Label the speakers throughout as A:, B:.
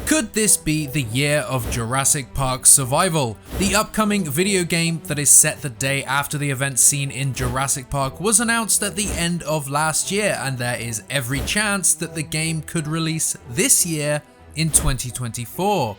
A: Could this be the year of Jurassic Park Survival? The upcoming video game that is set the day after the event seen in Jurassic Park was announced at the end of last year, and there is every chance that the game could release this year in 2024.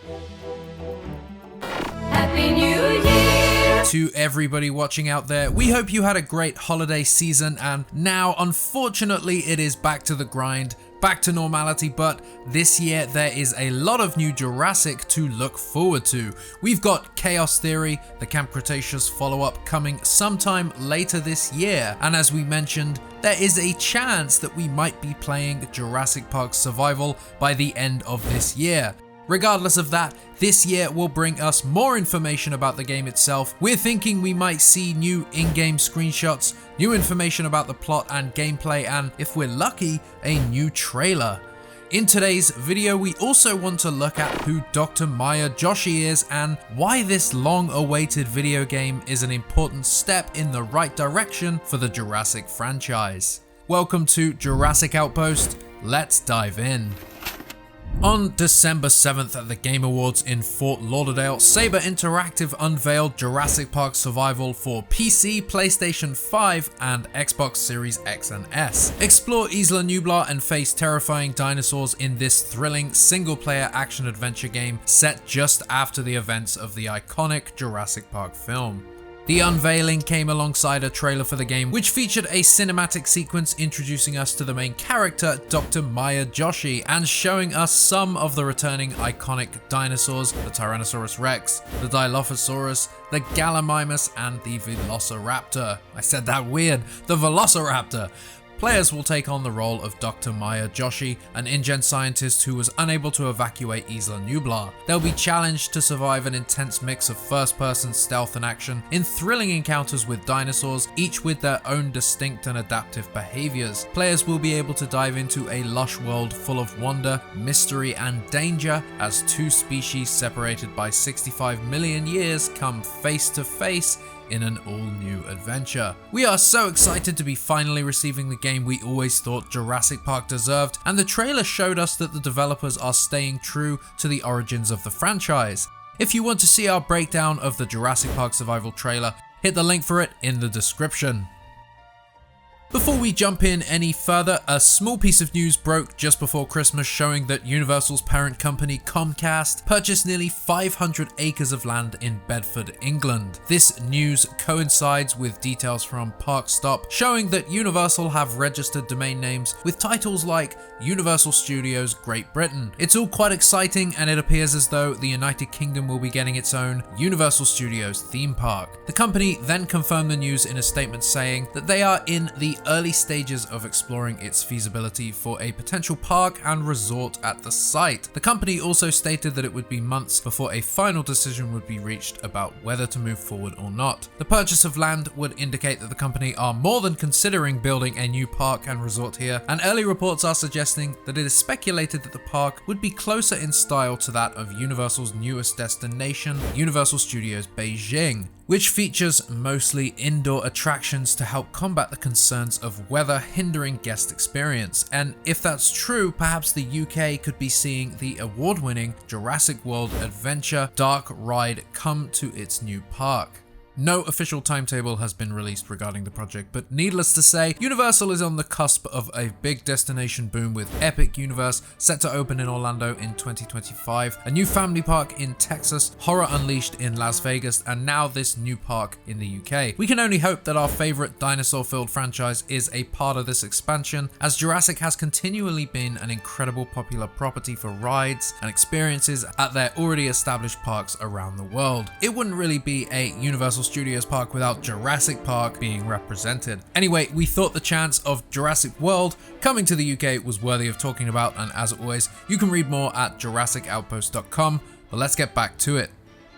B: Happy New Year!
A: To everybody watching out there, we hope you had a great holiday season, and now unfortunately it is back to the grind, back to normality, but this year there is a lot of new Jurassic to look forward to. We've got Chaos Theory, the Camp Cretaceous follow-up, coming sometime later this year, and as we mentioned, there is a chance that we might be playing Jurassic Park Survival by the end of this year. Regardless of that, this year will bring us more information about the game itself. We're thinking we might see new in-game screenshots, new information about the plot and gameplay, and if we're lucky, a new trailer. In today's video, we also want to look at who Dr. Mare Joshi is and why this long-awaited video game is an important step in the right direction for the Jurassic franchise. Welcome to Jurassic Outpost. Let's dive in. On December 7th at the Game Awards in Fort Lauderdale, Saber Interactive unveiled Jurassic Park Survival for PC, PlayStation 5, and Xbox Series X and S. Explore Isla Nublar and face terrifying dinosaurs in this thrilling single-player action-adventure game set just after the events of the iconic Jurassic Park film. The unveiling came alongside a trailer for the game, which featured a cinematic sequence introducing us to the main character, Dr. Mare Joshi, and showing us some of the returning iconic dinosaurs, the Tyrannosaurus Rex, the Dilophosaurus, the Gallimimus, and the Velociraptor. I said that weird, the Velociraptor. Players will take on the role of Dr. Mare Joshi, an InGen scientist who was unable to evacuate Isla Nublar. They'll be challenged to survive an intense mix of first-person stealth and action in thrilling encounters with dinosaurs, each with their own distinct and adaptive behaviors. Players will be able to dive into a lush world full of wonder, mystery, and danger as two species separated by 65 million years come face to face in an all-new adventure. We are so excited to be finally receiving the game we always thought Jurassic Park deserved, and the trailer showed us that the developers are staying true to the origins of the franchise. If you want to see our breakdown of the Jurassic Park Survival trailer, hit the link for it in the description. Before we jump in any further, a small piece of news broke just before Christmas showing that Universal's parent company Comcast purchased nearly 500 acres of land in Bedford, England. This news coincides with details from ParkStop showing that Universal have registered domain names with titles like Universal Studios Great Britain. It's all quite exciting, and it appears as though the United Kingdom will be getting its own Universal Studios theme park. The company then confirmed the news in a statement saying that they are in the early stages of exploring its feasibility for a potential park and resort at the site. The company also stated that it would be months before a final decision would be reached about whether to move forward or not. The purchase of land would indicate that the company are more than considering building a new park and resort here, and early reports are suggesting that it is speculated that the park would be closer in style to that of Universal's newest destination, Universal Studios Beijing, which features mostly indoor attractions to help combat the concerns of weather hindering guest experience. And if that's true, perhaps the UK could be seeing the award-winning Jurassic World Adventure Dark Ride come to its new park. No official timetable has been released regarding the project, but needless to say, Universal is on the cusp of a big destination boom with Epic Universe set to open in Orlando in 2025, a new family park in Texas, Horror Unleashed in Las Vegas, and now this new park in the UK. We can only hope that our favorite dinosaur-filled franchise is a part of this expansion, as Jurassic has continually been an incredible popular property for rides and experiences at their already established parks around the world. It wouldn't really be a Universal Studios park without Jurassic Park being represented. Anyway, we thought the chance of Jurassic World coming to the UK was worthy of talking about, and as always, you can read more at JurassicOutpost.com, but let's get back to it.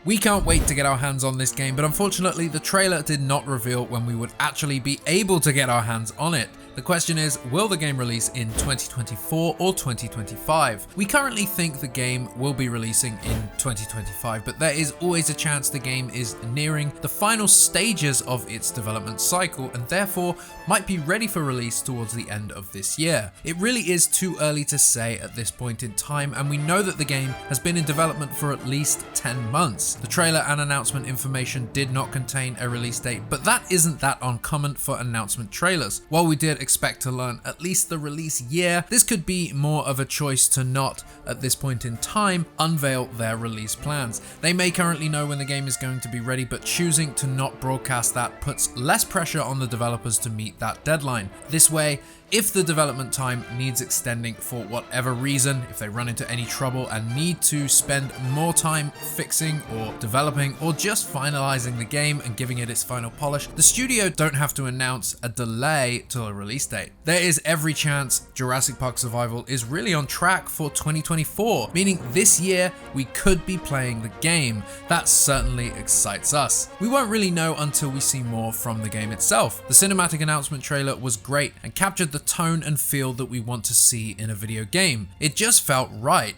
A: We can't wait to get our hands on this game, but unfortunately the trailer did not reveal when we would actually be able to get our hands on it. The question is, will the game release in 2024 or 2025? We currently think the game will be releasing in 2025, but there is always a chance the game is nearing the final stages of its development cycle and therefore might be ready for release towards the end of this year. It really is too early to say at this point in time, and we know that the game has been in development for at least 10 months. The trailer and announcement information did not contain a release date, but that isn't that uncommon for announcement trailers. While we did expect to learn at least the release year, this could be more of a choice to not, at this point in time, unveil their release plans. They may currently know when the game is going to be ready, but choosing to not broadcast that puts less pressure on the developers to meet that deadline. This way, if the development time needs extending for whatever reason, if they run into any trouble and need to spend more time fixing or developing or just finalizing the game and giving it its final polish, the studio don't have to announce a delay to a release date. There is every chance Jurassic Park Survival is really on track for 2024, meaning this year we could be playing the game. That certainly excites us. We won't really know until we see more from the game itself. The cinematic announcement trailer was great and captured the tone and feel that we want to see in a video game. It just felt right.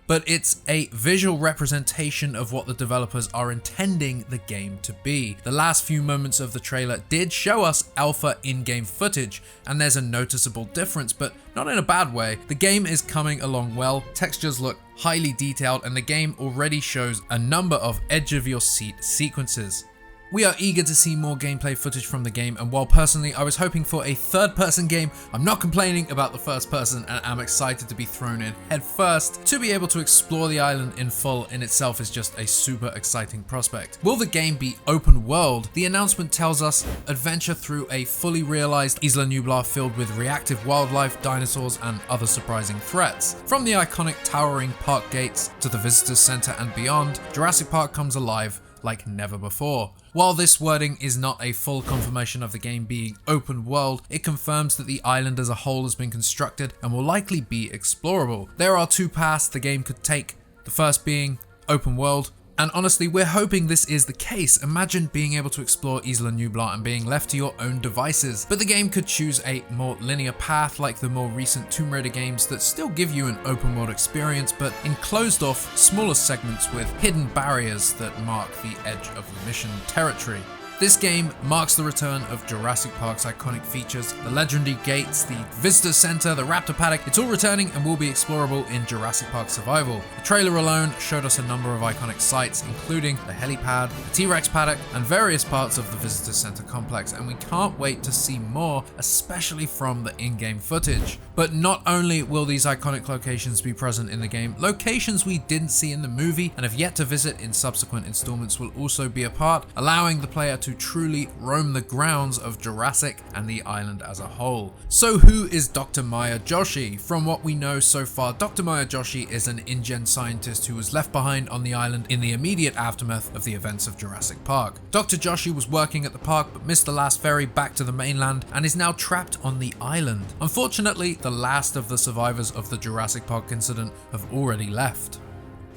A: But it's a visual representation of what the developers are intending the game to be. The last few moments of the trailer did show us alpha in-game footage, and there's a noticeable difference, but not in a bad way. The game is coming along well, textures look highly detailed, and the game already shows a number of edge-of-your-seat sequences. We are eager to see more gameplay footage from the game, and while personally I was hoping for a third-person game, I'm not complaining about the first person and am excited to be thrown in head first. To be able to explore the island in full in itself is just a super exciting prospect. Will the game be open world? The announcement tells us adventure through a fully realized Isla Nublar filled with reactive wildlife, dinosaurs, and other surprising threats. From the iconic towering park gates to the visitors center and beyond, Jurassic Park comes alive like never before. While this wording is not a full confirmation of the game being open world, it confirms that the island as a whole has been constructed and will likely be explorable. There are two paths the game could take, the first being open world, and honestly, we're hoping this is the case. Imagine being able to explore Isla Nublar and being left to your own devices. But the game could choose a more linear path like the more recent Tomb Raider games that still give you an open world experience, but in closed off, smaller segments with hidden barriers that mark the edge of the mission territory. This game marks the return of Jurassic Park's iconic features, the legendary gates, the visitor center, the raptor paddock. It's all returning and will be explorable in Jurassic Park Survival. The trailer alone showed us a number of iconic sites, including the helipad, the T-Rex paddock, and various parts of the visitor center complex, and we can't wait to see more, especially from the in-game footage. But not only will these iconic locations be present in the game, locations we didn't see in the movie and have yet to visit in subsequent installments will also be a part, allowing the player to truly roam the grounds of Jurassic and the island as a whole. So who is Dr. Maya Joshi? From what we know so far, Dr. Maya Joshi is an InGen scientist who was left behind on the island in the immediate aftermath of the events of Jurassic Park. Dr. Joshi was working at the park but missed the last ferry back to the mainland and is now trapped on the island. Unfortunately, the last of the survivors of the Jurassic Park incident have already left.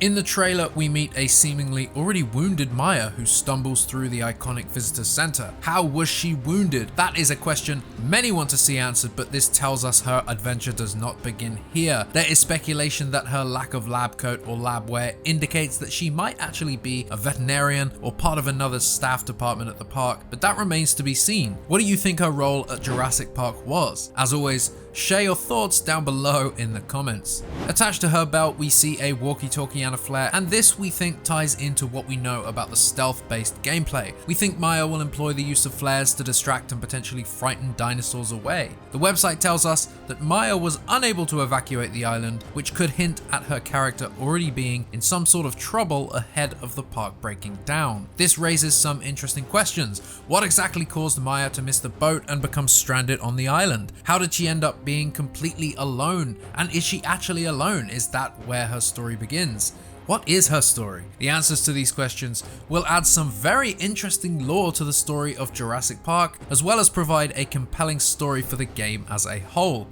A: In the trailer, we meet a seemingly already wounded Maya who stumbles through the iconic visitor center. How was she wounded? That is a question many want to see answered, but this tells us her adventure does not begin here. There is speculation that her lack of lab coat or lab wear indicates that she might actually be a veterinarian or part of another staff department at the park, but that remains to be seen. What do you think her role at Jurassic Park was? As always, share your thoughts down below in the comments. Attached to her belt, we see a walkie-talkie and a flare, and this we think ties into what we know about the stealth-based gameplay. We think Maya will employ the use of flares to distract and potentially frighten dinosaurs away. The website tells us that Maya was unable to evacuate the island, which could hint at her character already being in some sort of trouble ahead of the park breaking down. This raises some interesting questions. What exactly caused Maya to miss the boat and become stranded on the island? How did she end up being completely alone? And is she actually alone? Is that where her story begins? What is her story? The answers to these questions will add some very interesting lore to the story of Jurassic Park, as well as provide a compelling story for the game as a whole.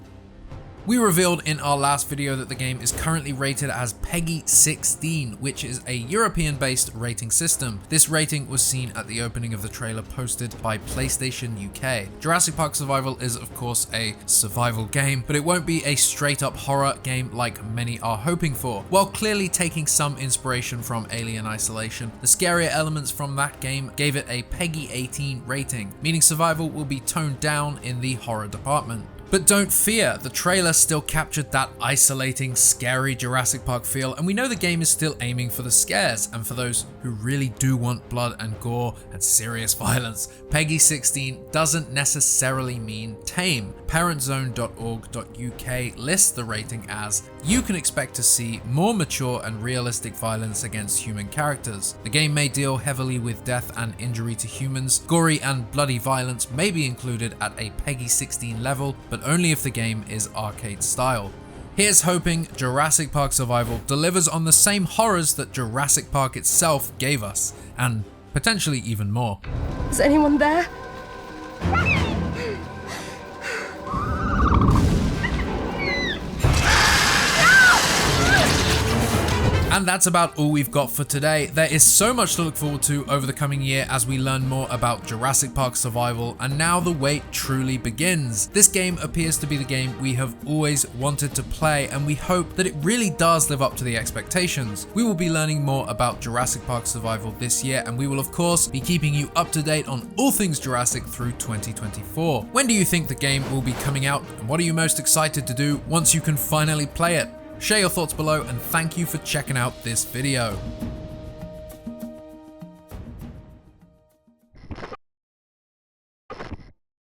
A: We revealed in our last video that the game is currently rated as PEGI 16, which is a European-based rating system. This rating was seen at the opening of the trailer posted by PlayStation UK. Jurassic Park Survival is of course a survival game, but it won't be a straight-up horror game like many are hoping for. While clearly taking some inspiration from Alien Isolation, the scarier elements from that game gave it a PEGI 18 rating, meaning survival will be toned down in the horror department. But don't fear, the trailer still captured that isolating, scary Jurassic Park feel, and we know the game is still aiming for the scares, and for those who really do want blood and gore and serious violence. PEGI 16 doesn't necessarily mean tame. parentzone.org.uk lists the rating as, you can expect to see more mature and realistic violence against human characters. The game may deal heavily with death and injury to humans. Gory and bloody violence may be included at a PEGI 16 level, but only if the game is arcade style. Here's hoping Jurassic Park Survival delivers on the same horrors that Jurassic Park itself gave us, and potentially even more.
C: Is anyone there?
A: And that's about all we've got for today. There is so much to look forward to over the coming year as we learn more about Jurassic Park Survival, and now the wait truly begins. This game appears to be the game we have always wanted to play, and we hope that it really does live up to the expectations. We will be learning more about Jurassic Park Survival this year, and we will of course be keeping you up to date on all things Jurassic through 2024. When do you think the game will be coming out, and what are you most excited to do once you can finally play it? Share your thoughts below, and thank you for checking out this video.